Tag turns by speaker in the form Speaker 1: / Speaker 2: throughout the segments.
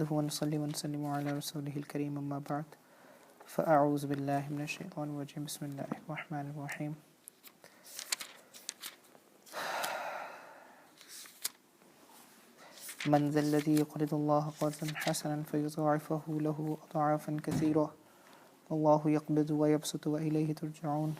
Speaker 1: ونصلي ونسلم على رسوله الكريم أما بعد فأعوذ بالله من الشيطان الرجيم بسم الله الرحمن الرحيم من ذا الذي يقرض الله قرضا حسنا فيضاعفه له أضعافا كثيرة والله يقبض ويبسط وإليه ترجعون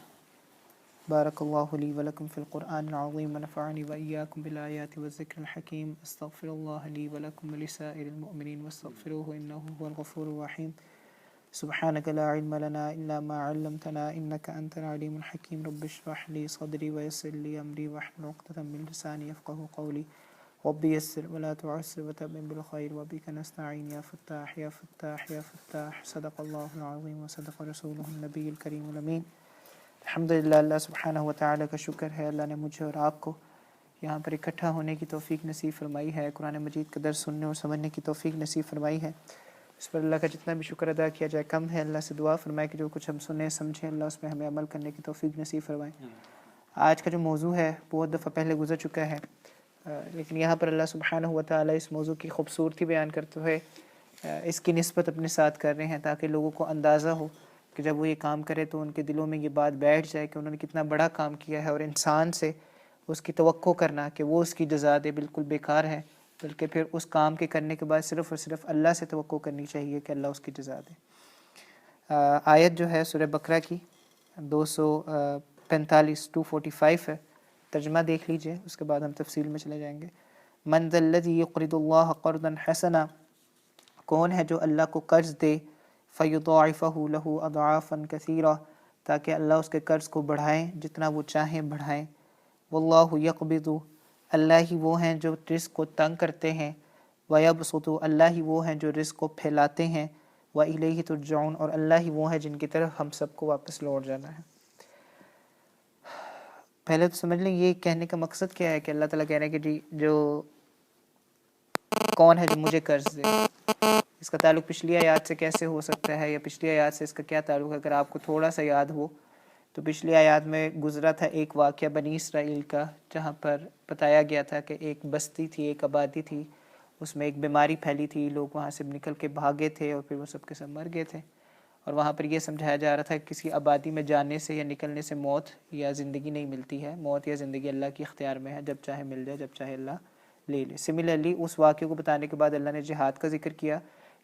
Speaker 1: بارك الله لي ولكم في القرآن العظيم ونفعني وإياكم بالآيات والذكر الحكيم استغفر الله لي ولكم ولسائر المؤمنين واستغفروه إنه هو الغفور الرحيم سبحانك لا علم لنا إلا ما علمتنا إنك أنت العليم الحكيم رب اشرح لي صدري ويسر لي أمري واحلل عقدة من لساني يفقهوا قولي رب يسر ولا تعسر وتمم بالخير وبك نستعين يا فتاح يا فتاح يا فتاح صدق الله العظيم وصدق رسوله النبي الكريم الأمين الحمدللہ اللہ سبحانہ و تعالیٰ کا شکر ہے اللہ نے مجھے اور آپ کو یہاں پر اکٹھا ہونے کی توفیق نصیب فرمائی ہے، قرآن مجید کا درس سننے اور سمجھنے کی توفیق نصیب فرمائی ہے۔ اس پر اللہ کا جتنا بھی شکر ادا کیا جائے کم ہے۔ اللہ سے دعا فرمائے کہ جو کچھ ہم سنیں سمجھیں اللہ اس میں ہمیں عمل کرنے کی توفیق نصیب فرمائے۔ آج کا جو موضوع ہے بہت دفعہ پہلے گزر چکا ہے، لیکن یہاں پر اللہ سبحانہ و تعالیٰ اس موضوع کی خوبصورتی بیان کرتے ہوئے اس کی نسبت اپنے ساتھ کر رہے ہیں تاکہ لوگوں کو اندازہ ہو کہ جب وہ یہ کام کرے تو ان کے دلوں میں یہ بات بیٹھ جائے کہ انہوں نے کتنا بڑا کام کیا ہے، اور انسان سے اس کی توقع کرنا کہ وہ اس کی جزا دے بالکل بیکار ہے، بلکہ پھر اس کام کے کرنے کے بعد صرف اور صرف اللہ سے توقع کرنی چاہیے کہ اللہ اس کی جزا دے۔ آیت جو ہے سورہ بقرہ کی 245 245 ہے، ترجمہ دیکھ لیجئے، اس کے بعد ہم تفصیل میں چلے جائیں گے۔ من ذا الذی یقرض اللہ قرضا حسنا، کون ہے جو اللہ کو قرض دے، فیضاعفہ لہ اضعافا کثیرہ، تاکہ اللہ اس کے قرض کو بڑھائیں جتنا وہ چاہیں بڑھائیں۔ واللہ یقبض، اللہ ہی وہ ہیں جو رزق کو تنگ کرتے ہیں، ویبسط، اللہ ہی وہ ہیں جو رزق کو پھیلاتے ہیں، وإلیہ ترجعون، اور اللہ ہی وہ ہیں جن کی طرف ہم سب کو واپس لوٹ جانا ہے۔ پہلے تو سمجھ لیں یہ کہنے کا مقصد کیا ہے کہ اللہ تعالیٰ کہہ رہے ہیں کہ جی جو کون ہے جو مجھے قرض دے۔ اس کا تعلق پچھلی آیات سے کیسے ہو سکتا ہے، یا پچھلی آیات سے اس کا کیا تعلق ہے؟ اگر آپ کو تھوڑا سا یاد ہو تو پچھلی آیات میں گزرا تھا ایک واقعہ بنی اسرائیل کا، جہاں پر بتایا گیا تھا کہ ایک بستی تھی، ایک آبادی تھی، اس میں ایک بیماری پھیلی تھی، لوگ وہاں سے نکل کے بھاگے تھے اور پھر وہ سب کے سب مر گئے تھے، اور وہاں پر یہ سمجھایا جا رہا تھا کہ کسی آبادی میں جانے سے یا نکلنے سے موت یا زندگی نہیں ملتی ہے، موت یا زندگی اللہ کی اختیار میں ہے، جب چاہے مل جائے، جب چاہے اللہ لے لے۔ سملرلی اس واقعے کو بتانے کے بعد اللہ نے جہاد کا ذکر کیا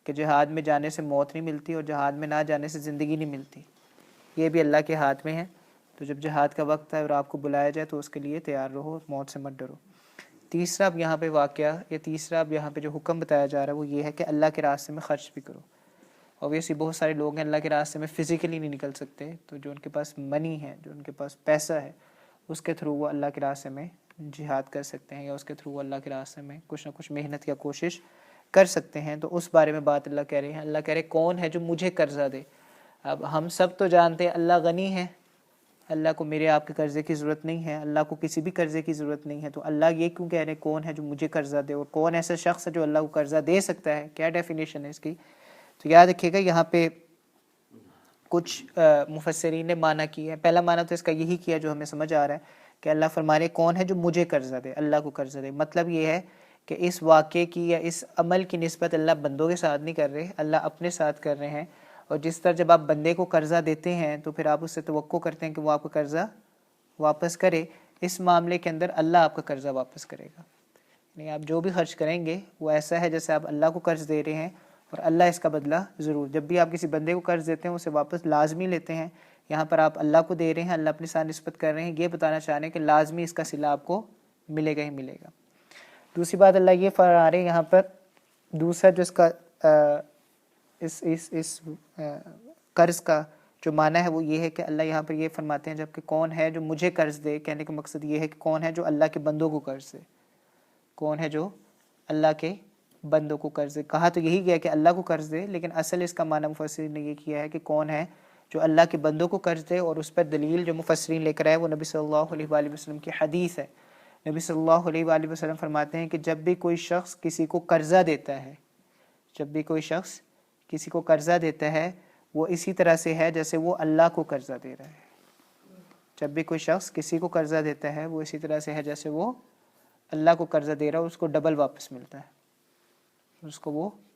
Speaker 1: کہ جہاد میں جانے سے موت نہیں ملتی اور جہاد میں نہ جانے سے زندگی نہیں ملتی، یہ بھی اللہ کے ہاتھ میں ہے، تو جب جہاد کا وقت ہے اور آپ کو بلایا جائے تو اس کے لیے تیار رہو، موت سے مت ڈرو۔ تیسرا اب یہاں پہ واقعہ یا تیسرا اب یہاں پہ جو حکم بتایا جا رہا ہے وہ یہ ہے کہ اللہ کے راستے میں خرچ بھی کرو۔ اوبویسلی بہت سارے لوگ ہیں اللہ کے راستے میں فزیکلی نہیں نکل سکتے، تو جو ان کے پاس منی ہے، جو ان کے پاس پیسہ ہے، اس کے تھرو وہ اللہ کے راستے میں جہاد کر سکتے ہیں، یا اس کے تھرو اللہ کے راستے میں کچھ نہ کچھ محنت یا کوشش کر سکتے ہیں۔ تو اس بارے میں بات اللہ کہہ رہے ہیں۔ اللہ کہہ رہے کون ہے جو مجھے قرضہ دے۔ اب ہم سب تو جانتے ہیں اللہ غنی ہے، اللہ کو میرے آپ کے قرضے کی ضرورت نہیں ہے، اللہ کو کسی بھی قرضے کی ضرورت نہیں ہے، تو اللہ یہ کیوں کہہ رہے کون ہے جو مجھے قرضہ دے، اور کون ایسا شخص ہے جو اللہ کو قرضہ دے سکتا ہے، کیا ڈیفینیشن ہے اس کی؟ تو یاد رکھیے گا یہاں پہ کچھ مفسرین نے معنی کی ہے۔ پہلا معنی تو اس کا یہی کیا جو ہمیں سمجھ آ رہا ہے کہ اللہ فرما رہے کون ہے جو مجھے قرضہ دے، اللہ کو قرضہ دے۔ مطلب یہ ہے کہ اس واقعے کی یا اس عمل کی نسبت اللہ بندوں کے ساتھ نہیں کر رہے، اللہ اپنے ساتھ کر رہے ہیں، اور جس طرح جب آپ بندے کو قرضہ دیتے ہیں تو پھر آپ اس سے توقع کرتے ہیں کہ وہ آپ کا قرضہ واپس کرے، اس معاملے کے اندر اللہ آپ کا قرضہ واپس کرے گا۔ یعنی آپ جو بھی خرچ کریں گے وہ ایسا ہے جیسے آپ اللہ کو قرض دے رہے ہیں، اور اللہ اس کا بدلہ ضرور، جب بھی آپ کسی بندے کو قرض دیتے ہیں اسے واپس لازمی لیتے ہیں۔ یہاں پر آپ اللہ کو دے رہے ہیں، اللہ اپنے ساتھ نسبت کر رہے ہیں، یہ بتانا چاہ رہے ہیں کہ لازمی اس کا صلہ آپ کو ملے گا ہی ملے گا۔ دوسری بات اللہ یہ فرما رہے ہیں یہاں پر، دوسرا جو اس کا اس قرض کا جو معنی ہے وہ یہ ہے کہ اللہ یہاں پر یہ فرماتے ہیں جبکہ کون ہے جو مجھے قرض دے، کہنے کا مقصد یہ ہے کہ کون ہے جو اللہ کے بندوں کو قرض دے، کون ہے جو اللہ کے بندوں کو قرض دے۔ کہا تو یہی گیا کہ اللہ کو قرض دے، لیکن اصل اس کا معنی مفسرین نے یہ کیا ہے کہ کون ہے جو اللہ کے بندوں کو قرض دے، اور اس پر دلیل جو مفسرین لے کر آئے وہ نبی صلی اللہ علیہ وآلہ وسلم کی حدیث ہے۔ نبی صلی اللہ علیہ وآلہ وسلم فرماتے ہیں کہ جب بھی کوئی شخص کسی کو قرضہ دیتا ہے، جب بھی کوئی شخص کسی کو قرضہ دیتا ہے وہ اسی طرح سے ہے جیسے وہ اللہ کو قرضہ دے رہا ہے۔ جب بھی کوئی شخص کسی کو قرضہ دیتا ہے وہ اسی طرح سے ہے جیسے وہ اللہ کو قرضہ دے رہا ہے، اس کو ڈبل واپس ملتا ہے، اس کو وہ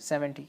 Speaker 1: 70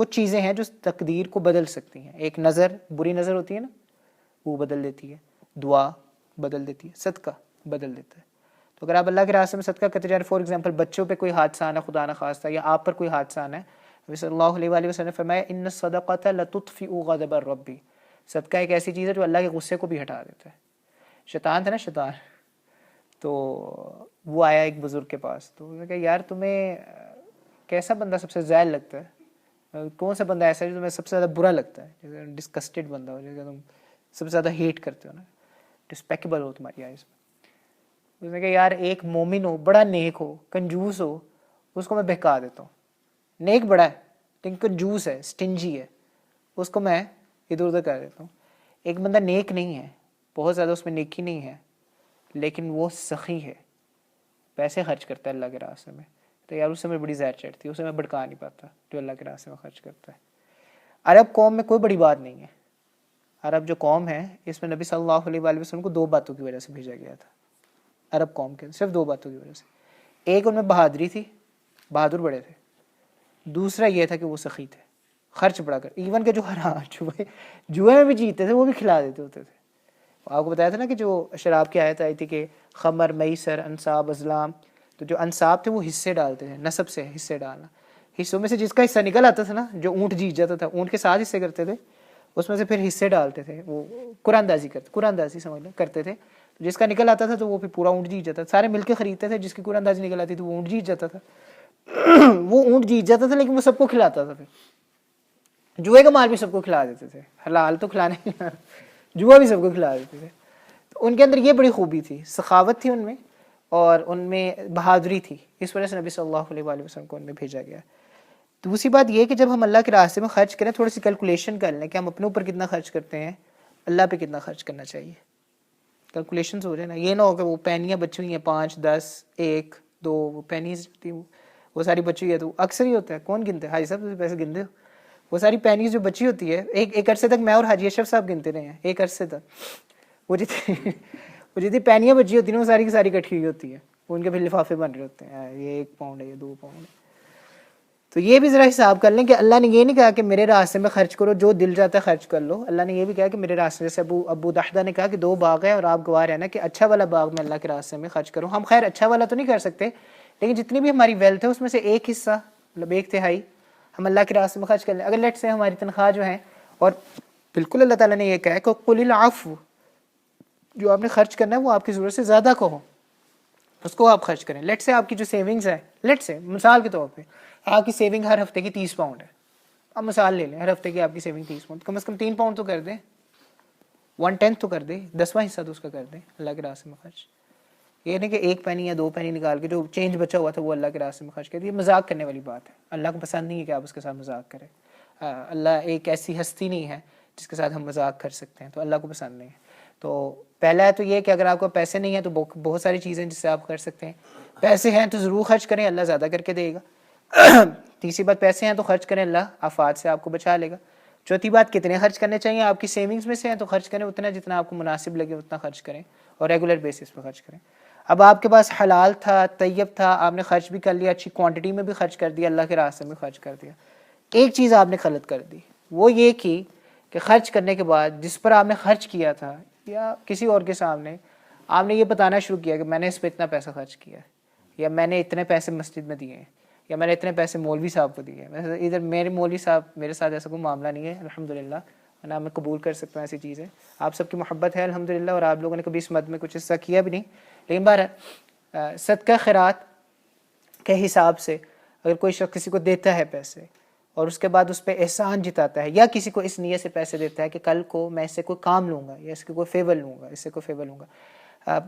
Speaker 1: کچھ چیزیں ہیں جو تقدیر کو بدل سکتی ہیں. ایک نظر، بری نظر ہوتی ہے نا، وہ بدل دیتی ہے. دعا بدل دیتی ہے. صدقہ بدل دیتا ہے. تو اگر آپ اللہ کے راستے میں صدقہ کرتے جا رہے ہیں، فار ایگزامپل بچوں پہ کوئی حادثہ آنا خدا نہ خواستہ، یا آپ پر کوئی حادثہ آنا ہے، نبی صلی اللہ علیہ وآلہ وسلم نے فرمایا ان الصدقۃ لتطفئ غضب الرب. صدقہ ایک ایسی چیز ہے جو اللہ کے غصے کو بھی ہٹا دیتا ہے. شیطان تھا نا، شیطان، تو وہ آیا ایک بزرگ کے پاس، تو انہوں نے کہا یار تمہیں کیسا بندہ سب سے زائل لگتا ہے؟ کون سا بندہ ایسا ہے جو تمہیں سب سے زیادہ برا لگتا ہے، جیسے ڈسکسٹڈ بندہ ہو، جیسے تم سب سے زیادہ ہیٹ کرتے ہو نا، ڈسپیکیبل ہو تمہاری آئیز میں. اس نے کہا یار ایک مومن ہو، بڑا نیک ہو، کنجوس ہو، اس کو میں بہکا دیتا ہوں. نیک بڑا ہے لیکن کنجوس ہے، سٹنجی ہے، اس کو میں ادھر ادھر کر دیتا ہوں. ایک بندہ نیک نہیں ہے، بہت زیادہ اس میں نیکی نہیں ہے، لیکن وہ سخی ہے، پیسے خرچ کرتا ہے اللہ کے راستے میں، تو یار اس سے میں بڑی زہر چڑھتی ہے، اسے میں بھڑکا نہیں پاتا جو اللہ کے راستے میں خرچ کرتا ہے. عرب قوم میں کوئی بڑی بات نہیں ہے. عرب جو قوم ہے اس میں نبی صلی اللہ علیہ وآلہ وسلم کو 2 باتوں کی وجہ سے بھیجا گیا تھا. عرب قوم کے صرف 2 باتوں کی وجہ سے. ایک ان میں بہادری تھی، بہادر بڑے تھے. دوسرا یہ تھا کہ وہ سخی تھے، خرچ بڑا کر، ایون کہ جو حرام جوئے میں بھی جیتے تھے وہ بھی کھلا دیتے ہوتے تھے. آپ کو بتایا تھا نا کہ جو شراب کی آیت آئی تھی کہ خمر، میسر، انصاب، ازلام، تو جو انصاب تھے وہ حصے ڈالتے تھے، نسب سے حصے ڈالنا. حصوں میں سے جس کا حصہ نکل آتا تھا نا، جو اونٹ جیت جاتا تھا، اونٹ کے 7 حصے کرتے تھے، اس میں سے پھر حصے ڈالتے تھے. وہ قرآن اندازی کرتے، قرآن اندازی سمجھ لیں کرتے تھے. جس کا نکل آتا تھا تو وہ پھر پورا اونٹ جیت جاتا تھا. سارے مل کے خریدتے تھے، جس کی قرآن اندازی نکل آتی تھی وہ اونٹ جیت جاتا تھا. وہ اونٹ جیت جاتا تھا لیکن وہ سب کو کھلاتا تھا. پھر جوئے کا مال بھی سب کو کھلا دیتے تھے، حلال تو کھلانے، جوا بھی سب کو کھلا دیتے تھے. تو ان کے اندر یہ بڑی خوبی تھی، سخاوت تھی ان میں، اور ان میں بہادری تھی. اس وجہ سے نبی صلی اللہ علیہ وآلہ وسلم کو ان میں بھیجا گیا. دوسری بات یہ کہ جب ہم اللہ کے راستے میں خرچ کریں، تھوڑی سی کیلکولیشن کر لیں کہ ہم اپنے اوپر کتنا خرچ کرتے ہیں، اللہ پہ کتنا خرچ کرنا چاہیے. کیلکولیشنز ہو جائے نا، یہ نہ ہو کہ وہ پینیاں بچی ہوئی ہیں 5 10 1 2 وہ پینیز وہ ساری بچی ہوئی ہے. تو اکثر ہی ہوتا ہے، کون گنتے ہیں؟ حاجی صاحب پیسے گنتے ہو؟ وہ ساری پینیز جو بچی ہوتی ہے، ایک عرصے تک میں اور حاجی اشرف صاحب گنتے رہے ہیں. ایک عرصے تک وہ جتنی پینیاں بچی ہوتی ہیں وہ ساری کی ساری کٹھی ہوئی ہوتی ہے. ان کے پھر لفافے بن رہے ہوتے ہیں، یہ 1 پاؤنڈ ہے، یہ 2 پاؤنڈ ہے. تو یہ بھی ذرا حساب کر لیں کہ اللہ نے یہ نہیں کہا کہ میرے راستے میں خرچ کرو، جو دل جاتا ہے خرچ کر لو. اللہ نے یہ بھی کہا کہ میرے راستے، جیسے ابو دحدہ نے کہا کہ 2 باغ ہیں اور آپ گواہ رہنا کہ اچھا والا باغ میں اللہ کے راستے میں خرچ کرو. ہم خیر اچھا والا تو نہیں کر سکتے، لیکن جتنی بھی ہماری ویلتھ ہے اس میں سے 1 حصہ، مطلب 1/3 ہم اللہ کے راستے میں خرچ کر لیں. اگر لیٹ سے ہماری تنخواہ جو ہے، اور بالکل اللہ تعالیٰ نے یہ کہا ہے کہ قل العفو، جو آپ نے خرچ کرنا ہے وہ آپ کی ضرورت سے زیادہ کو ہو، اس کو آپ خرچ کریں. لیٹ سے آپ کی جو سیونگز ہے، لیٹ سے مثال کے طور پہ آپ کی سیونگ ہر ہفتے کی 30 پاؤنڈ ہے. آپ مثال لے لیں، ہر ہفتے کی آپ کی سیونگ 30 پاؤنڈ، کم از کم 3 پاؤنڈ تو کر دیں، 1/10 تو کر دیں، 10واں حصہ تو اس کا کر دیں اللہ کے راستے میں خرچ. یہ نہیں کہ 1 پینی یا 2 پینی نکال کے جو چینج بچا ہوا تھا وہ اللہ کے راستے میں خرچ کر دیا. یہ مذاق کرنے والی بات ہے. اللہ کو پسند نہیں ہے کہ آپ اس کے ساتھ مذاق کریں. اللہ ایک ایسی ہستی نہیں ہے جس کے ساتھ ہم مذاق کر سکتے ہیں، تو اللہ کو پسند نہیں ہے. تو پہلا ہے تو یہ کہ اگر آپ کو پیسے نہیں ہیں تو بہت ساری چیزیں جس سے آپ کر سکتے ہیں. پیسے ہیں تو ضرور خرچ کریں، اللہ زیادہ کر کے دے گا. تیسری بات، پیسے ہیں تو خرچ کریں، اللہ آفات سے آپ کو بچا لے گا. چوتھی بات، کتنے خرچ کرنے چاہیے؟ آپ کی سیونگز میں سے ہیں تو خرچ کریں اتنا جتنا آپ کو مناسب لگے، اتنا خرچ کریں اور ریگولر بیسس پہ خرچ کریں. اب آپ کے پاس حلال تھا، طیب تھا، آپ نے خرچ بھی کر لیا، اچھی کوانٹٹی میں بھی خرچ کر دیا، اللہ کے راستے میں خرچ کر دیا. ایک چیز آپ نے غلط کر دی، وہ یہ کی کہ خرچ کرنے کے بعد جس پر آپ نے خرچ کیا تھا یا کسی اور کے سامنے آپ نے یہ بتانا شروع کیا کہ میں نے اس پہ اتنا پیسہ خرچ کیا ہے، یا میں نے اتنے پیسے مسجد میں دیے ہیں، یا میں نے اتنے پیسے مولوی صاحب کو دیے ہیں. ادھر میرے مولوی صاحب، میرے ساتھ ایسا کوئی معاملہ نہیں ہے الحمدللہ، ورنہ میں قبول کر سکتا ہوں ایسی چیزیں. آپ سب کی محبت ہے الحمدللہ، اور آپ لوگوں نے کبھی اس مد میں کچھ حصہ کیا بھی نہیں. لیکن بہرحال صدقہ خیرات کے حساب سے اگر کوئی شخص کسی کو دیتا ہے پیسے اور اس کے بعد اس پہ احسان جتاتا ہے، یا کسی کو اس نیت سے پیسے دیتا ہے کہ کل کو میں اس سے کوئی کام لوں گا یا اس کے کوئی فیور لوں گا، اس سے کوئی فیور لوں گا.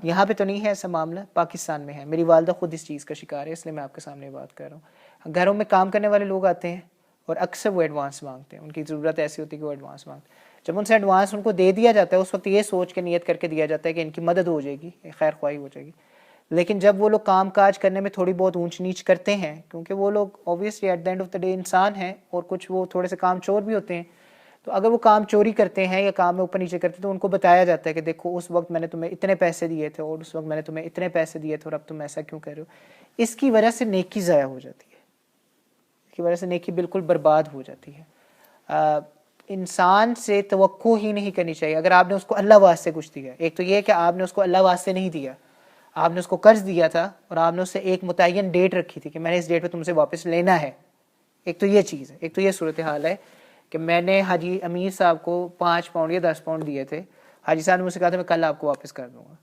Speaker 1: یہاں پہ تو نہیں ہے ایسا معاملہ، پاکستان میں ہے. میری والدہ خود اس چیز کا شکار ہے، اس لیے میں آپ کے سامنے بات کر رہا ہوں. گھروں میں کام کرنے والے لوگ آتے ہیں اور اکثر وہ ایڈوانس مانگتے ہیں، ان کی ضرورت ایسی ہوتی ہے کہ وہ ایڈوانس مانگتے ہیں. جب ان سے ایڈوانس ان کو دے دیا جاتا ہے اس وقت یہ سوچ کے نیت کر کے دیا جاتا ہے کہ ان کی مدد ہو جائے گی، خیر خواہی ہو جائے گی. لیکن جب وہ لوگ کام کاج کرنے میں تھوڑی بہت اونچ نیچ کرتے ہیں، کیونکہ وہ لوگ obviously at the end of the day انسان ہیں، اور کچھ وہ تھوڑے سے کام چور بھی ہوتے ہیں، تو اگر وہ کام چوری کرتے ہیں یا کام میں اوپر نیچے کرتے ہیں تو ان کو بتایا جاتا ہے کہ دیکھو اس وقت میں نے تمہیں اتنے پیسے دیے تھے اور اس وقت میں نے تمہیں اتنے پیسے دیے تھے اور اب تم ایسا کیوں کر رہے ہو. اس کی وجہ سے نیکی ضائع ہو جاتی ہے، کی وجہ سے نیکی بالکل برباد ہو جاتی ہے۔ انسان سے توقع ہی نہیں کرنی چاہیے اگر آپ نے اس کو اللہ واسطے کچھ دیا۔ ایک تو یہ کہ آپ نے اس کو اللہ واسطے نہیں دیا، آپ نے اس کو قرض دیا تھا اور آپ نے اس سے ایک متعین ڈیٹ رکھی تھی کہ میں نے اس ڈیٹ پہ تم سے واپس لینا ہے۔ ایک تو یہ چیز ہے، ایک تو یہ صورتحال ہے کہ میں نے حاجی امیر صاحب کو 5 پاؤنڈ یا 10 پاؤنڈ دیے تھے، حاجی صاحب نے مجھ سے کہا تھا میں کل آپ کو واپس کر دوں گا۔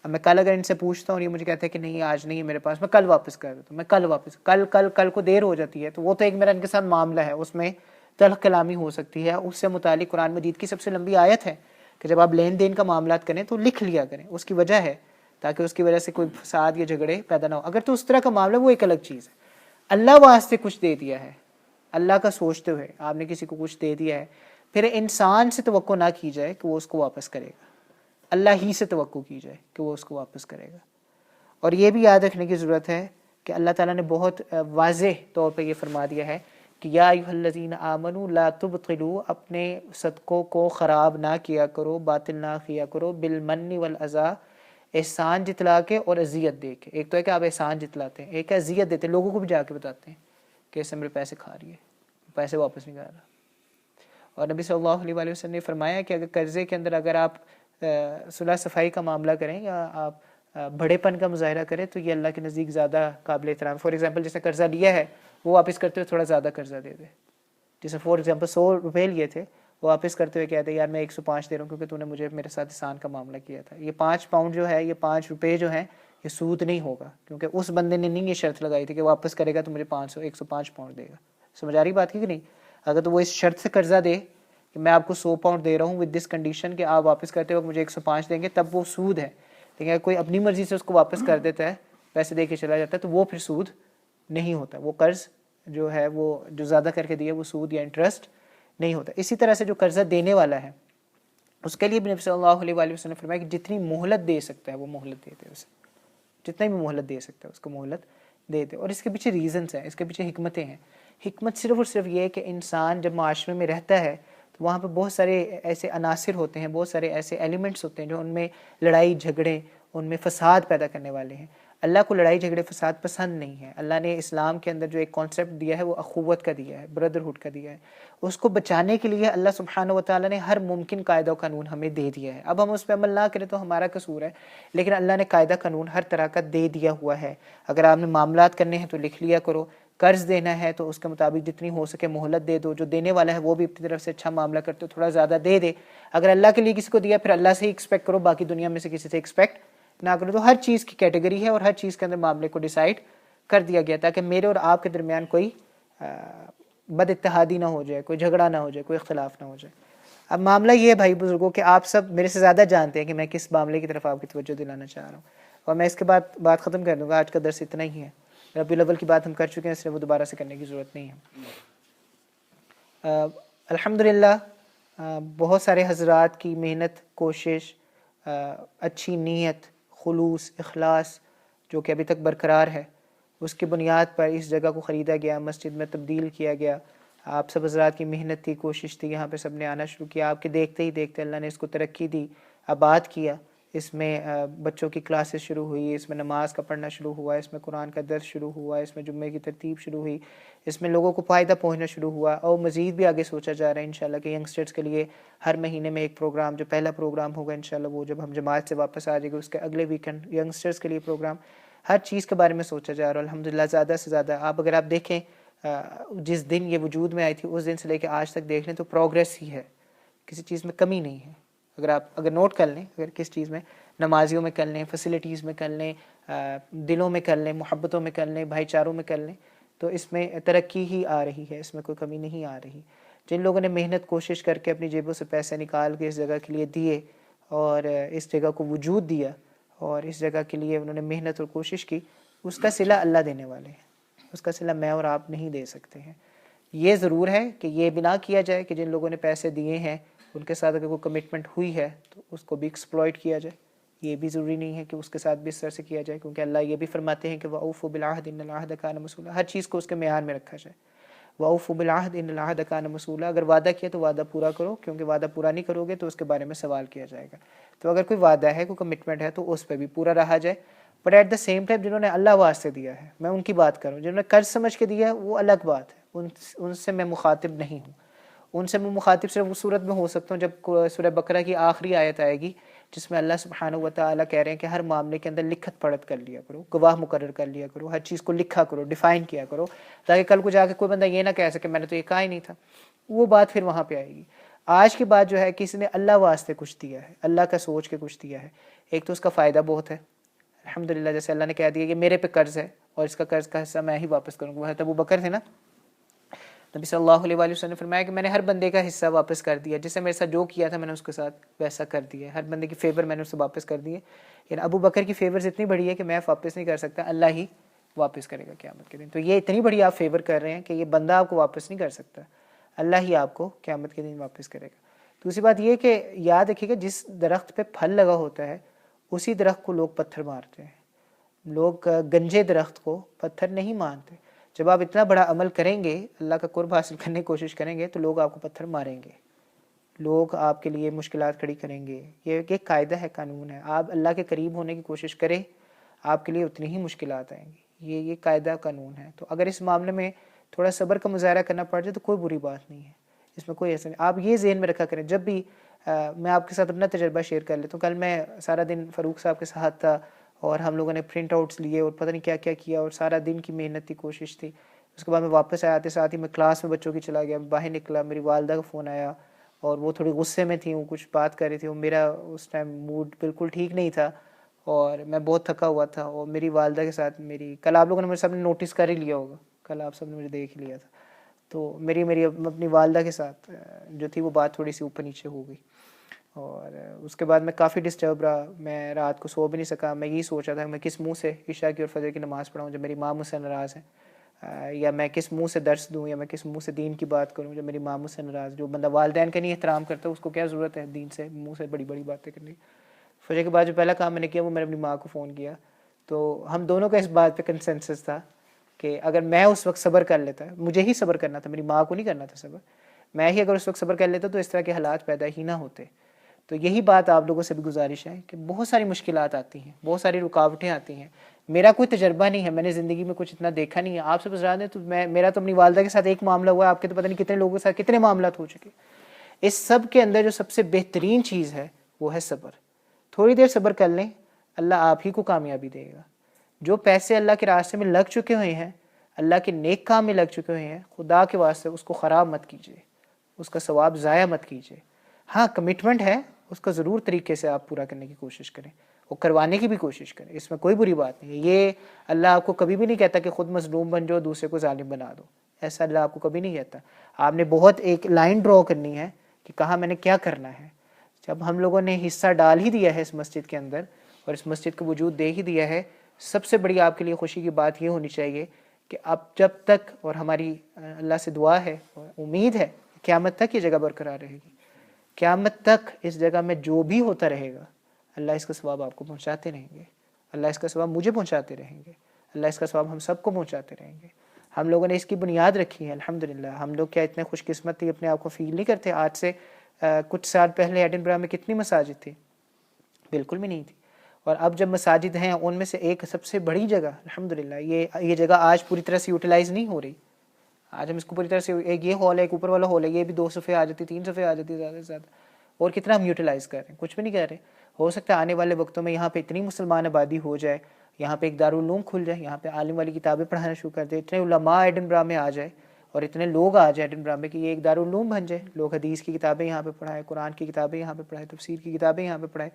Speaker 1: اب میں کل اگر ان سے پوچھتا ہوں اور یہ مجھے کہتے ہیں کہ نہیں آج نہیں ہے میرے پاس، میں کل واپس کر دیتا ہوں، میں کل واپس کل کو دیر ہو جاتی ہے تو وہ تو ایک میرا ان کے ساتھ معاملہ ہے، اس میں تلخ کلامی ہو سکتی ہے۔ اس سے متعلق قرآن مجید کی سب سے لمبی آیت ہے کہ جب آپ لین دین کا معاملات کریں تو لکھ لیا کریں، اس کی وجہ ہے تاکہ اس کی وجہ سے کوئی فساد یا جھگڑے پیدا نہ ہو۔ اگر تو اس طرح کا معاملہ وہ ایک الگ چیز ہے۔ اللہ واسطے کچھ دے دیا ہے، اللہ کا سوچتے ہوئے آپ نے کسی کو کچھ دے دیا ہے، پھر انسان سے توقع نہ کی جائے کہ وہ اس کو واپس کرے گا، اللہ ہی سے توقع کی جائے کہ وہ اس کو واپس کرے گا۔ اور یہ بھی یاد رکھنے کی ضرورت ہے کہ اللہ تعالیٰ نے بہت واضح طور پہ یہ فرما دیا ہے کہ یا ایھا الذین آمنوا لا تبطلوا، اپنے صدقوں کو خراب نہ کیا کرو، باطل نہ کیا کرو، بالمن والاذی، احسان جتلا کے اور اذیت دے کے۔ ایک تو ہے کہ آپ احسان جتلاتے ہیں، ایک ہے اذیت دیتے ہیں، لوگوں کو بھی جا کے بتاتے ہیں کہ اس سے میرے پیسے کھا رہی ہے، پیسے واپس نہیں کر رہا۔ اور نبی صلی اللہ علیہ وآلہ وسلم نے فرمایا کہ اگر قرضے کے اندر اگر آپ صلح صفائی کا معاملہ کریں یا آپ بڑے پن کا مظاہرہ کریں تو یہ اللہ کے نزدیک زیادہ قابل احترام۔ فار ایگزامپل جس نے قرضہ لیا ہے وہ واپس کرتے ہوئے تھوڑا زیادہ قرضہ دے دے، جس نے فار ایگزامپل 100 روپے لیے تھے وہ واپس کرتے ہوئے کہتے ہیں یار میں 105 دے رہا ہوں کیونکہ تو نے مجھے میرے ساتھ احسان کا معاملہ کیا تھا۔ یہ 5 پاؤنڈ جو ہے، یہ 5 روپے جو ہیں، یہ سود نہیں ہوگا کیونکہ اس بندے نے نہیں یہ شرط لگائی تھی کہ واپس کرے گا تو مجھے 105 پاؤنڈ دے گا۔ سمجھ آ رہی بات کی کہ نہیں؟ اگر تو وہ اس شرط سے قرضہ دے کہ میں آپ کو 100 پاؤنڈ دے رہا ہوں ود دس کنڈیشن کہ آپ واپس کرتے وقت مجھے 105 دیں گے، تب وہ سود ہے۔ لیکن اگر کوئی اپنی مرضی سے اس کو واپس کر دیتا ہے، پیسے دے کے چلا جاتا ہے، تو وہ پھر سود نہیں ہوتا، وہ قرض جو ہے وہ جو زیادہ کر کے دیا وہ سود یا انٹرسٹ نہیں ہوتا۔ اسی طرح سے جو قرضہ دینے والا ہے اس کے لیے بھی نبی صلی اللہ علیہ وآلہ وسلم نے فرمایا کہ جتنی مہلت دے سکتا ہے وہ مہلت دے دے، اسے جتنا بھی مہلت دے سکتا ہے اس کو مہلت دے دے۔ اور اس کے پیچھے ریزنس ہیں، اس کے پیچھے حکمتیں ہیں۔ حکمت صرف اور صرف یہ ہے کہ انسان جب معاشرے میں رہتا ہے تو وہاں پہ بہت سارے ایسے عناصر ہوتے ہیں، بہت سارے ایسے ایلیمنٹس ہوتے ہیں جو ان میں لڑائی جھگڑے، ان میں فساد پیدا کرنے والے ہیں۔ اللہ کو لڑائی جھگڑے فساد پسند نہیں ہے۔ اللہ نے اسلام کے اندر جو ایک کانسیپٹ دیا ہے وہ اخوت کا دیا ہے، بردرہڈ کا دیا ہے۔ اس کو بچانے کے لیے اللہ سبحانہ و تعالیٰ نے ہر ممکن قاعدہ و قانون ہمیں دے دیا ہے۔ اب ہم اس پہ عمل نہ کریں تو ہمارا قصور ہے، لیکن اللہ نے قاعدہ قانون ہر طرح کا دے دیا ہوا ہے۔ اگر آپ نے معاملات کرنے ہیں تو لکھ لیا کرو، قرض دینا ہے تو اس کے مطابق جتنی ہو سکے مہلت دے دو، جو دینے والا ہے وہ بھی اپنی طرف سے اچھا معاملہ کرتے ہو تھوڑا زیادہ دے دے۔ اگر اللہ کے لیے کسی کو دیا پھر اللہ سے ہی ایکسپیکٹ کرو، باقی دنیا میں سے کسی سے ایکسپیکٹ نہ کرو۔ تو ہر چیز کی کیٹیگری ہے اور ہر چیز کے اندر معاملے کو ڈیسائیڈ کر دیا گیا تاکہ میرے اور آپ کے درمیان کوئی بد اتحادی نہ ہو جائے، کوئی جھگڑا نہ ہو جائے، کوئی اختلاف نہ ہو جائے۔ اب معاملہ یہ ہے بھائی بزرگوں کہ آپ سب میرے سے زیادہ جانتے ہیں کہ میں کس معاملے کی طرف آپ کی توجہ دلانا چاہ رہا ہوں، اور میں اس کے بعد بات ختم کر دوں گا۔ آج کا درس اتنا ہی ہے، ربیع الاول کی بات ہم کر چکے ہیں، اس لیے وہ دوبارہ سے کرنے کی ضرورت نہیں ہے۔ الحمدللہ بہت سارے حضرات کی محنت، کوشش، اچھی نیت، خلوص، اخلاص جو کہ ابھی تک برقرار ہے، اس کی بنیاد پر اس جگہ کو خریدا گیا، مسجد میں تبدیل کیا گیا۔ آپ سب حضرات کی محنت تھی، کوشش تھی، یہاں پہ سب نے آنا شروع کیا۔ آپ کے دیکھتے ہی دیکھتے اللہ نے اس کو ترقی دی، آباد کیا۔ اس میں بچوں کی کلاسز شروع ہوئی، اس میں نماز کا پڑھنا شروع ہوا، اس میں قرآن کا درس شروع ہوا، اس میں جمعے کی ترتیب شروع ہوئی، اس میں لوگوں کو فائدہ پہنچنا شروع ہوا، اور مزید بھی آگے سوچا جا رہا ہے انشاءاللہ کہ ینگسٹرز کے لیے ہر مہینے میں ایک پروگرام، جو پہلا پروگرام ہوگا انشاءاللہ وہ جب ہم جماعت سے واپس آ جائے گا، اس کے اگلے ویکنڈ ینگسٹرز کے لیے پروگرام، ہر چیز کے بارے میں سوچا جا رہا ہے الحمدللہ زیادہ سے زیادہ۔ اگر آپ دیکھیں جس دن یہ وجود میں آئی تھی اس دن سے لے کے آج تک دیکھ لیں تو پروگریس ہی ہے، کسی چیز میں کمی نہیں ہے۔ اگر نوٹ کر لیں، اگر کس چیز میں، نمازیوں میں کر لیں، فیسلٹیز میں کر لیں، دلوں میں کر لیں، محبتوں میں کر لیں، بھائی چاروں میں کر لیں، تو اس میں ترقی ہی آ رہی ہے، اس میں کوئی کمی نہیں آ رہی۔ جن لوگوں نے محنت کوشش کر کے اپنی جیبوں سے پیسے نکال کے اس جگہ کے لیے دیے اور اس جگہ کو وجود دیا اور اس جگہ کے لیے انہوں نے محنت اور کوشش کی، اس کا صلہ اللہ دینے والے ہیں، اس کا صلہ میں اور آپ نہیں دے سکتے ہیں۔ یہ ضرور ہے کہ یہ بنا کیا جائے کہ جن لوگوں نے پیسے دیے ہیں ان کے ساتھ اگر کوئی کمٹمنٹ ہوئی ہے تو اس کو بھی ایکسپلائٹ کیا جائے، یہ بھی ضروری نہیں ہے کہ اس کے ساتھ بھی اس طرح سے کیا جائے، کیونکہ اللہ یہ بھی فرماتے ہیں کہ وَأَوْفُوا بِالْعَهْدِ إِنَّ الْعَهْدَ كَانَ مَسْئُولًا، ہر چیز کو اس کے معیار میں رکھا جائے۔ وَأَوْفُوا بِالْعَهْدِ إِنَّ الْعَهْدَ كَانَ مَسْئُولًا، اگر وعدہ کیا تو وعدہ پورا کرو، کیونکہ وعدہ پورا نہیں کرو گے تو اس کے بارے میں سوال کیا جائے گا۔ تو اگر کوئی وعدہ ہے، کوئی کمٹمنٹ ہے تو اس پہ بھی پورا رہا جائے۔ But at the same time جنہوں نے اللہ واسطے دیا ہے، میں ان کی بات کروں، جنہوں نے قرض سمجھ کے دیا ہے وہ الگ بات ہے، ان سے میں مخاطب نہیں ہوں. ان سے میں مخاطب صرف اس صورت میں ہو سکتا ہوں جب سورہ بقرہ کی آخری آیت آئے گی جس میں اللہ سبحانہ و تعالیٰ کہہ رہے ہیں کہ ہر معاملے کے اندر لکھت پڑھت کر لیا کرو، گواہ مقرر کر لیا کرو، ہر چیز کو لکھا کرو، ڈیفائن کیا کرو، تاکہ کل کو جا کے کوئی بندہ یہ نہ کہہ سکے میں نے تو یہ کہا ہی نہیں تھا. وہ بات پھر وہاں پہ آئے گی. آج کی بات جو ہے کسی نے اللہ واسطے کچھ دیا ہے، اللہ کا سوچ کے کچھ دیا ہے، ایک تو اس کا فائدہ بہت ہے الحمدللہ، جیسے اللہ نے کہہ دیا کہ میرے پہ قرض ہے اور اس کا قرض کا حصہ میں ہی واپس کروں گا. وہ حضرت ابو بکر تھے نا، نبی صلی اللہ علیہ وآلہ وسلم نے فرمایا کہ میں نے ہر بندے کا حصہ واپس کر دیا، جس نے میرے ساتھ جو کیا تھا میں نے اس کے ساتھ ویسا کر دیا، ہر بندے کی فیور میں نے اسے واپس کر دی ہے. یعنی ابو بکر کی فیورز اتنی بڑی ہے کہ میں واپس نہیں کر سکتا، اللہ ہی واپس کرے گا قیامت کے دن. تو یہ اتنی بڑی آپ فیور کر رہے ہیں کہ یہ بندہ آپ کو واپس نہیں کر سکتا، اللہ ہی آپ کو قیامت کے دن واپس کرے گا. دوسری بات یہ کہ یاد رکھیے کہ جس درخت پہ پھل لگا ہوتا ہے اسی درخت کو لوگ پتھر مارتے ہیں. لوگ گنجے درخت کو پتھر نہیں مانتے. جب آپ اتنا بڑا عمل کریں گے، اللہ کا قرب حاصل کرنے کی کوشش کریں گے، تو لوگ آپ کو پتھر ماریں گے، لوگ آپ کے لیے مشکلات کھڑی کریں گے. یہ ایک قاعدہ ہے، قانون ہے. آپ اللہ کے قریب ہونے کی کوشش کریں، آپ کے لیے اتنی ہی مشکلات آئیں گی. یہ قاعدہ قانون ہے. تو اگر اس معاملے میں تھوڑا صبر کا مظاہرہ کرنا پڑ جائے تو کوئی بری بات نہیں ہے، اس میں کوئی ایسا نہیں. آپ یہ ذہن میں رکھا کریں. جب بھی میں آپ کے ساتھ اپنا تجربہ شیئر کر لیتا ہوں. کل میں سارا دن فاروق صاحب کے ساتھ تھا اور ہم لوگوں نے پرنٹ آؤٹس لیے اور پتہ نہیں کیا کیا کیا، اور سارا دن کی محنت تھی، کوشش تھی. اس کے بعد میں واپس آیا، آتے ساتھ ہی میں کلاس میں بچوں کی چلا گیا. باہر نکلا، میری والدہ کا فون آیا اور وہ تھوڑی غصے میں تھی، وہ کچھ بات کر رہی تھی. میرا اس ٹائم موڈ بالکل ٹھیک نہیں تھا اور میں بہت تھکا ہوا تھا. اور میری والدہ کے ساتھ کل آپ لوگوں نے میرے سب نے نوٹس کر ہی لیا ہوگا، کل آپ سب نے مجھے دیکھ لیا تھا. تو میری اپنی والدہ کے ساتھ جو تھی وہ بات تھوڑی سی اوپر نیچے ہو گئی، اور اس کے بعد میں کافی ڈسٹرب رہا. میں رات کو سو بھی نہیں سکا. میں یہی سوچا تھا کہ میں کس منہ سے عشاء کی اور فجر کی نماز پڑھاؤں جب میری ماں مجھ سے ناراض ہے، یا میں کس منہ سے درس دوں، یا میں کس منہ سے دین کی بات کروں جب میری ماں مجھ سے ناراض. جو بندہ والدین کا نہیں احترام کرتا اس کو کیا ضرورت ہے دین سے منہ سے بڑی بڑی باتیں کرنے کی. فجر کے بعد جو پہلا کام میں نے کیا وہ میں نے اپنی ماں کو فون کیا. تو ہم دونوں کا اس بات پہ کنسنسس تھا کہ اگر میں اس وقت صبر کر لیتا، مجھے ہی صبر کرنا تھا، میری ماں کو نہیں کرنا تھا صبر، میں ہی اگر اس وقت صبر کر لیتا تو اس طرح کے حالات پیدا ہی نہ ہوتے. تو یہی بات آپ لوگوں سے بھی گزارش ہے کہ بہت ساری مشکلات آتی ہیں، بہت ساری رکاوٹیں آتی ہیں. میرا کوئی تجربہ نہیں ہے، میں نے زندگی میں کچھ اتنا دیکھا نہیں ہے. آپ سے بتا دیں تو میرا تو اپنی والدہ کے ساتھ ایک معاملہ ہوا ہے، آپ کے تو پتہ نہیں کتنے لوگوں کے ساتھ کتنے معاملات ہو چکے. اس سب کے اندر جو سب سے بہترین چیز ہے وہ ہے صبر. تھوڑی دیر صبر کر لیں، اللہ آپ ہی کو کامیابی دے گا. جو پیسے اللہ کے راستے میں لگ چکے ہوئے ہیں، اللہ کے نیک کام میں لگ چکے ہوئے ہیں، خدا کے واسطے اس کو خراب مت کیجیے، اس کا ثواب ضائع مت کیجیے. ہاں کمٹمنٹ ہے، اس کا ضرور طریقے سے آپ پورا کرنے کی کوشش کریں اور کروانے کی بھی کوشش کریں، اس میں کوئی بری بات نہیں ہے. یہ اللہ آپ کو کبھی بھی نہیں کہتا کہ خود مظلوم بن جاؤ دوسرے کو ظالم بنا دو، ایسا اللہ آپ کو کبھی نہیں کہتا. آپ نے بہت ایک لائن ڈرا کرنی ہے کہ کہاں میں نے کیا کرنا ہے. جب ہم لوگوں نے حصہ ڈال ہی دیا ہے اس مسجد کے اندر اور اس مسجد کو وجود دے ہی دیا ہے، سب سے بڑی آپ کے لیے خوشی کی بات یہ ہونی چاہیے کہ اب جب تک، اور ہماری اللہ سے دعا ہے اور امید ہے، قیامت تک یہ جگہ برقرار رہے گی. قیامت تک اس جگہ میں جو بھی ہوتا رہے گا اللہ اس کا ثواب آپ کو پہنچاتے رہیں گے، اللہ اس کا ثواب مجھے پہنچاتے رہیں گے، اللہ اس کا ثواب ہم سب کو پہنچاتے رہیں گے. ہم لوگوں نے اس کی بنیاد رکھی ہے الحمدللہ. ہم لوگ کیا اتنے خوش قسمت تھے اپنے آپ کو فیل نہیں کرتے؟ آج سے کچھ سال پہلے ایڈنبرا میں کتنی مساجد تھی؟ بالکل بھی نہیں تھی. اور اب جب مساجد ہیں ان میں سے ایک سب سے بڑی جگہ الحمدللہ، یہ جگہ آج پوری طرح سے یوٹیلائز نہیں ہو رہی. آج ہم اس کو پوری طرح سے، ایک یہ ہال ہے، ایک اوپر والا ہال ہے، یہ بھی 2 صفحے آ جاتی، 3 صفحے آ جاتی زیادہ سے زیادہ. اور کتنا ہم یوٹیلائز کر رہے ہیں؟ کچھ بھی نہیں کر رہے. ہو سکتا ہے آنے والے وقتوں میں یہاں پہ اتنی مسلمان آبادی ہو جائے، یہاں پہ ایک دارالعلوم کھل جائے، یہاں پہ عالم والی کتابیں پڑھانا شروع کر دے، اتنے علماء ایڈنبرا میں آ جائے اور اتنے لوگ آ جائیں ایڈنبرا میں کہ یہ ایک دارالعلوم بن جائے. لوگ حدیث کی کتابیں یہاں پہ پڑھائیں، قرآن کی کتابیں یہاں پہ پڑھائیں، تفسیر کی کتابیں یہاں پہ پڑھائیں.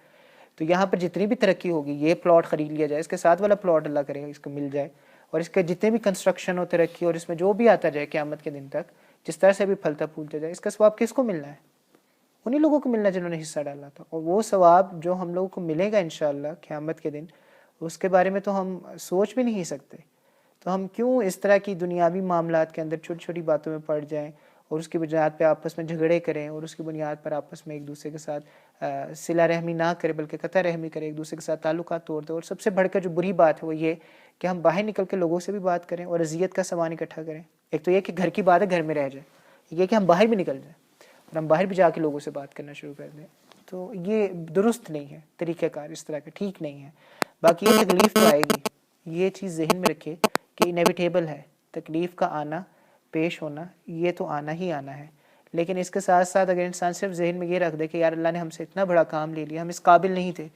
Speaker 1: تو یہاں پر جتنی بھی ترقی ہوگی، یہ پلاٹ خرید لیا جائے، اس کے ساتھ والا پلاٹ اللہ کرے اس کو مل جائے، اور اس کے جتنے بھی کنسٹرکشن ہو، ترقی، اور اس میں جو بھی آتا جائے قیامت کے دن تک، جس طرح سے بھی پھلتا پھولتا جائے، اس کا ثواب کس کو ملنا ہے؟ انہی لوگوں کو ملنا جنہوں نے حصہ ڈالا تھا. اور وہ ثواب جو ہم لوگوں کو ملے گا انشاءاللہ قیامت کے دن، اس کے بارے میں تو ہم سوچ بھی نہیں سکتے. تو ہم کیوں اس طرح کی دنیاوی معاملات کے اندر چھوٹی چھوٹی باتوں میں پڑ جائیں اور اس کی بنیاد پہ آپس میں جھگڑے کریں، اور اس کی بنیاد پر آپس میں ایک دوسرے کے ساتھ صلہ رحمی نہ کریں بلکہ قطع رحمی کریں، ایک دوسرے کے ساتھ تعلقات توڑ دیں. اور سب سے بڑھ کر جو بری بات ہے وہ یہ کہ ہم باہر نکل کے لوگوں سے بھی بات کریں اور اذیت کا سامان اکٹھا کریں. ایک تو یہ کہ گھر کی بات ہے گھر میں رہ جائے، یہ کہ ہم باہر بھی نکل جائیں اور ہم باہر بھی جا کے لوگوں سے بات کرنا شروع کر دیں. تو یہ درست نہیں ہے طریقہ کار، اس طرح کا ٹھیک نہیں ہے. باقی یہ تکلیف تو آئے گی، یہ چیز ذہن میں رکھے کہ انیویٹیبل ہے، تکلیف کا آنا پیش ہونا یہ تو آنا ہی آنا ہے، لیکن اس کے ساتھ ساتھ اگر انسان صرف ذہن میں یہ رکھ دے کہ یار اللہ نے ہم سے اتنا بڑا کام لے لیا، ہم اس قابل نہیں تھے،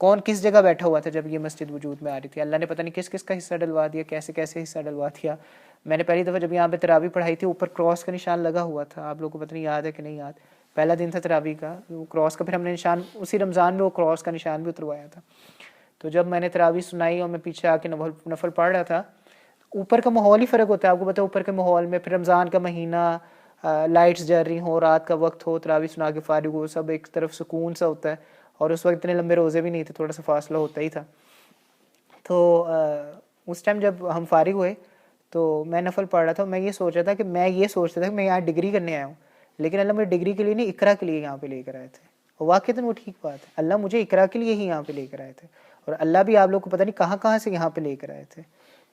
Speaker 1: کون کس جگہ بیٹھا ہوا تھا جب یہ مسجد وجود میں آ رہی تھی، اللہ نے پتہ نہیں کس کس کا حصہ ڈلوا دیا، کیسے کیسے حصہ ڈلوا دیا. میں نے پہلی دفعہ جب یہاں پہ تراویح پڑھائی تھی اوپر کراس کا نشان لگا ہوا تھا، آپ لوگوں کو پتہ نہیں یاد ہے کہ نہیں یاد، پہلا دن تھا تراویح کا، وہ کراس کا پھر ہم نے نشان اسی رمضان میں وہ کراس کا نشان بھی اتروایا تھا. تو جب میں نے تراویح سنائی اور میں پیچھے آ کے نفل پڑھ رہا تھا، اوپر کا ماحول ہی فرق ہوتا ہے، آپ کو پتہ ہے اوپر کے ماحول میں پھر رمضان کا مہینہ، لائٹس جل رہی ہوں، رات کا وقت ہو، تراویح سنا کے فارغ ہو، سب ایک طرف سکون سا ہوتا ہے، اور اس وقت اتنے لمبے روزے بھی نہیں تھے، تھوڑا سا فاصلہ ہوتا ہی تھا. تو اس ٹائم جب ہم فارغ ہوئے تو میں نفل پڑھ رہا تھا، میں یہ سوچ رہا تھا کہ میں یہاں ڈگری کرنے آیا ہوں، لیکن اللہ مجھے ڈگری کے لیے نہیں اقرا کے لیے یہاں پہ لے کر آئے تھے. واقعتاً وہ ٹھیک بات ہے، اللہ مجھے اقرا کے لیے ہی یہاں پہ لے کر آئے تھے، اور اللہ بھی آپ لوگ کو پتہ نہیں کہاں کہاں سے یہاں پہ لے کر آئے تھے،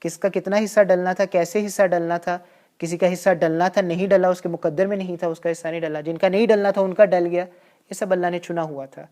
Speaker 1: کس کا کتنا حصہ ڈلنا تھا، کیسے حصہ ڈلنا تھا، کسی کا حصہ ڈلنا تھا نہیں ڈلا، اس کے مقدر میں نہیں تھا، اس کا حصہ نہیں ڈلا، جن کا نہیں ڈلنا تھا ان کا ڈل گیا، یہ سب اللہ نے چنا ہوا تھا.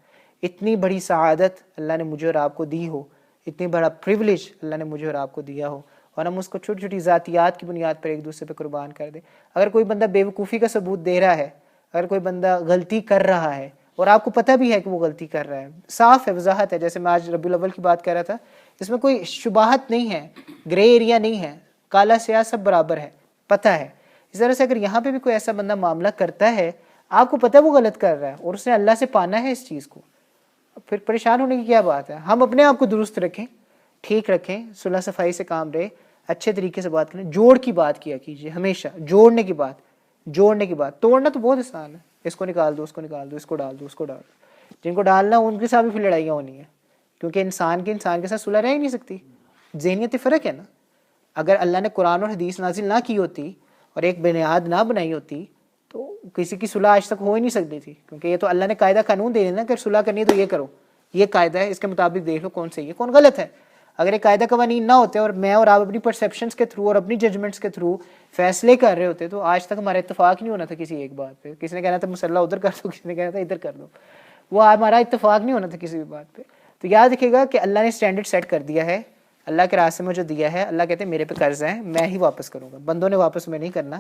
Speaker 1: اتنی بڑی سعادت اللہ نے مجھے اور آپ کو دی ہو، اتنی بڑا پریولیج اللہ نے مجھے اور آپ کو دیا ہو، اور ہم اس کو چھوٹی چھوٹی ذاتیات کی بنیاد پر ایک دوسرے پہ قربان کر دیں. اگر کوئی بندہ بے وقوفی کا ثبوت دے رہا ہے، اگر کوئی بندہ غلطی کر رہا ہے اور آپ کو پتہ بھی ہے کہ وہ غلطی کر رہا ہے، صاف ہے، وضاحت ہے، جیسے میں آج ربیع الاول کی بات کر رہا تھا، اس میں کوئی شبہات نہیں ہے، گرے ایریا نہیں ہے، کالا سیاہ سب برابر ہے، پتہ ہے. اس طرح سے اگر یہاں پہ بھی کوئی ایسا بندہ معاملہ کرتا ہے، آپ کو پتہ ہے وہ غلط کر رہا ہے اور اس نے اللہ سے پانا ہے اس چیز کو، پھر پریشان ہونے کی کیا بات ہے. ہم اپنے آپ کو درست رکھیں، ٹھیک رکھیں، صلح صفائی سے کام رہے، اچھے طریقے سے بات کریں، جوڑ کی بات کیا کیجیے ہمیشہ، جوڑنے کی بات. توڑنا تو بہت آسان ہے، اس کو نکال دو، اس کو نکال دو، اس کو ڈال دو، اس کو ڈال دو. جن کو ڈالنا ان کے ساتھ بھی پھر لڑائیاں ہونی ہیں، کیونکہ انسان کے ساتھ صلح رہ ہی نہیں سکتی. ذہنیت فرق ہے نا. اگر اللہ نے قرآن اور حدیث نازل نہ کی ہوتی اور ایک بنیاد نہ بنائی ہوتی تو کسی کی صلح آج تک ہو ہی نہیں سکتی تھی، کیونکہ یہ تو اللہ نے قاعدہ قانون دے دینا کہ صلح کرنی ہے تو یہ کرو، یہ قاعدہ ہے، اس کے مطابق دیکھ لو کون صحیح ہے کون غلط ہے. اگر یہ قاعدہ قوانین نہ ہوتے اور میں اور آپ اپنی پرسیپشنز کے تھرو اور اپنی ججمنٹس کے تھرو فیصلے کر رہے ہوتے تو آج تک ہمارا اتفاق نہیں ہونا تھا کسی ایک بات پہ. کسی نے کہنا تھا مسلح ادھر کر دو، کسی نے کہنا تھا ادھر کر دو، وہ ہمارا اتفاق نہیں ہونا تھا کسی بھی بات پہ. تو یاد رکھیے گا کہ اللہ نے اسٹینڈرڈ سیٹ کر دیا ہے، اللہ کے راستے میں جو دیا ہے، اللہ کہتے ہیں میرے پہ قرض ہے، میں ہی واپس کروں گا. بندوں نے واپس میں نہیں کرنا،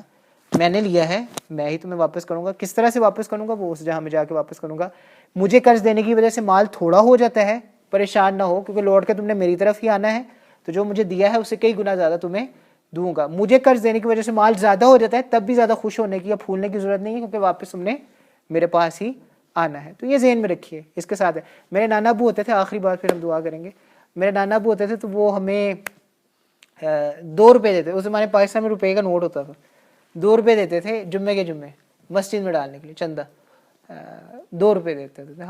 Speaker 1: میں نے لیا ہے، میں ہی تمہیں واپس کروں گا. کس طرح سے واپس کروں گا وہ اس جہاں میں جا کے واپس کروں گا. مجھے قرض دینے کی وجہ سے مال تھوڑا ہو جاتا ہے، پریشان نہ ہو، کیونکہ لوٹ کے تم نے میری طرف ہی آنا ہے، تو جو مجھے دیا ہے اس سے کئی گنا زیادہ تمہیں دوں گا. مجھے قرض دینے کی وجہ سے مال زیادہ ہو جاتا ہے، تب بھی زیادہ خوش ہونے کی یا پھولنے کی ضرورت نہیں ہے، کیونکہ واپس تم نے میرے پاس ہی آنا ہے. تو یہ ذہن میں رکھیے. اس کے ساتھ ہے میرے نانا ابو ہوتے تھے، آخری بات پھر ہم دعا کریں گے. میرے نانا ابو ہوتے تھے تو وہ ہمیں 2 روپے دیتے. اس زمانے پاکستان میں روپے کا نوٹ ہوتا تھا، 2 روپے دیتے تھے جمعے کے جمعے مسجد میں ڈالنے کے لیے چندہ. 2 روپے دیتے تھے.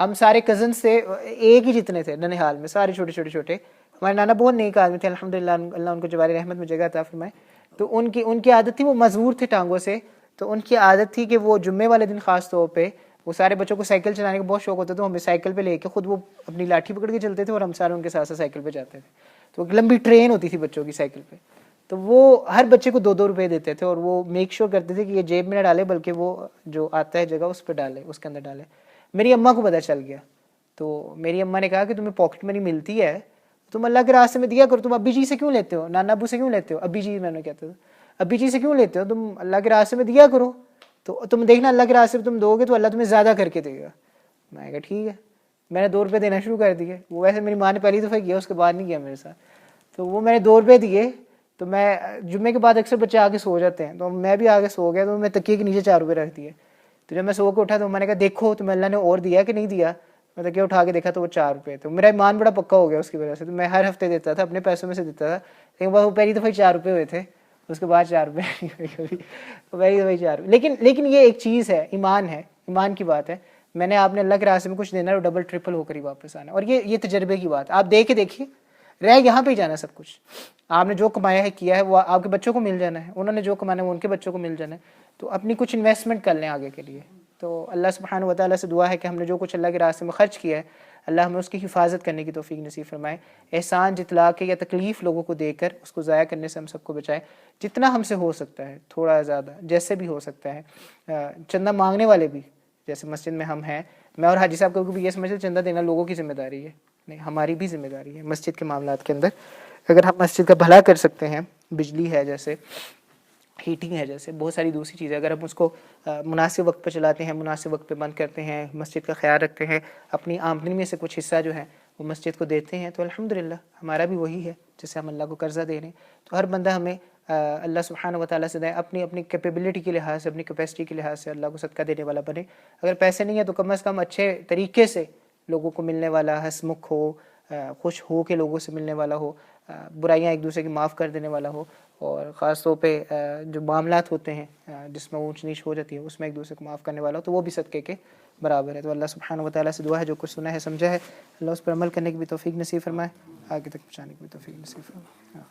Speaker 1: ہم سارے کزن سے ایک ہی جتنے تھے ننہال میں، سارے چھوٹے چھوٹے چھوٹے. ہمارے نانا بہت نیک آدمی تھے الحمدللہ، اللہ ان کو جوار رحمت میں جگہ عطا فرمائے. تو ان کی عادت تھی، وہ مزدور تھے ٹانگوں سے، تو ان کی عادت تھی کہ وہ جمعے والے دن خاص طور پہ وہ سارے بچوں کو سائیکل چلانے کا بہت شوق ہوتا تھا، تو ہمیں سائیکل پہ لے کے خود وہ اپنی لاٹھی پکڑ کے چلتے تھے اور ہم سارے ان کے ساتھ ساتھ سائیکل پہ جاتے تھے. تو ایک لمبی ٹرین ہوتی تھی بچوں کی سائیکل پہ. تو وہ ہر بچے کو 2-2 روپے دیتے تھے، اور وہ میک شور کرتے تھے کہ یہ جیب میں نہ ڈالے بلکہ وہ جو آتا ہے جگہ اس پہ ڈالے، اس کے اندر ڈالے. میری اماں کو پتہ چل گیا، تو میری اماں نے کہا کہ تمہیں پاکٹ منی ملتی ہے تم اللہ کے راستے میں دیا کرو. تم ابی جی سے کیوں لیتے ہو، نانا ابو سے کیوں لیتے ہو؟ ابی جی میں نے کہتا تھا، ابی جی سے کیوں لیتے ہو؟ تم اللہ کے راستے میں دیا کرو، تو تم دیکھنا اللہ کے راستے میں تم دو گے تو اللہ تمہیں زیادہ کر کے دے گا. میں نے کہا ٹھیک ہے. میں نے 2 روپے دینا شروع کر دیے. وہ ویسے میری ماں نے پہلی دفعہ کیا، اس کے بعد نہیں کیا میرے ساتھ. تو وہ میں نے 2 روپے دیے. تو میں جمعے کے بعد اکثر بچے آگے سو جاتے ہیں، تو میں بھی آگے سو گیا، تو میں تکیے کے نیچے 4 روپے رکھ دیے. تو جب میں سو کے اٹھا تو میں نے کہا دیکھو تمہیں اللہ نے اور دیا کہ نہیں دیا. میں تکیہ اٹھا کے دیکھا تو وہ 4 روپے. تو میرا ایمان بڑا پکا ہو گیا اس کی وجہ سے. تو میں ہر ہفتے دیتا تھا، اپنے پیسوں میں سے دیتا تھا، لیکن وہ پہلی دفعہ 4 روپے ہوئے تھے، اس کے بعد 4 روپے کبھی پہلی دفعہ 4 روپے. لیکن یہ ایک چیز ہے، ایمان ہے، ایمان کی بات ہے. میں نے آپ نے اللہ کے راستے میں کچھ دینا اور ڈبل ٹرپل ہو کر ہی واپس آنا. اور یہ تجربے کی بات ہے. آپ دے کے دیکھیے، رہ یہاں پہ ہی جانا سب کچھ. آپ نے جو کمایا ہے کیا ہے وہ آپ کے بچوں کو مل جانا ہے، انہوں نے جو کمانا ہے وہ ان کے بچوں کو مل جانا ہے. تو اپنی کچھ انویسٹمنٹ کر لیں آگے کے لیے. تو اللہ سبحانہ و تعالیٰ سے دعا ہے کہ ہم نے جو کچھ اللہ کے راستے میں خرچ کیا ہے، اللہ ہمیں اس کی حفاظت کرنے کی توفیق نصیب فرمائے. احسان جتلا کے یا تکلیف لوگوں کو دے کر اس کو ضائع کرنے سے ہم سب کو بچائے. جتنا ہم سے ہو سکتا ہے، تھوڑا زیادہ جیسے بھی ہو سکتا ہے. چندہ مانگنے والے بھی، جیسے مسجد میں ہم ہیں، میں اور حاجی صاحب کو بھی یہ سمجھتے چندہ دینا لوگوں کی ذمہ داری ہے، نہیں ہماری بھی ذمہ داری ہے مسجد کے معاملات کے اندر. اگر ہم مسجد کا بھلا کر سکتے ہیں، بجلی ہے جیسے، ہیٹنگ ہے، جیسے بہت ساری دوسری چیزیں، اگر ہم اس کو مناسب وقت پہ چلاتے ہیں، مناسب وقت پہ بند کرتے ہیں، مسجد کا خیال رکھتے ہیں، اپنی آمدنی میں سے کچھ حصہ جو ہے وہ مسجد کو دیتے ہیں، تو الحمدللہ ہمارا بھی وہی ہے جسے ہم اللہ کو قرضہ دے رہے ہیں۔ تو ہر بندہ ہمیں اللہ سبحانہ و تعالیٰ سے دیں، اپنی اپنی کیپیبلٹی کے لحاظ سے، اپنی کیپیسٹی کے لحاظ سے اللہ کو صدقہ دینے والا بنے۔ اگر پیسے نہیں ہیں تو کم از کم اچھے طریقے سے لوگوں کو ملنے والا، ہنسمکھ ہو، خوش ہو کے لوگوں سے ملنے والا ہو، برائیاں ایک دوسرے کی معاف کر دینے والا ہو، اور خاص طور پہ جو معاملات ہوتے ہیں جس میں اونچ نیچ ہو جاتی ہے اس میں ایک دوسرے کو معاف کرنے والا ہو، تو وہ بھی صدقے کے برابر ہے۔ تو اللہ سبحانہ و تعالیٰ سے دعا ہے جو کچھ سنا ہے سمجھا ہے اللہ اس پر عمل کرنے کی بھی توفیق نصیب فرمائے، آگے تک پہنچانے کی بھی توفیق نصیب فرمائے۔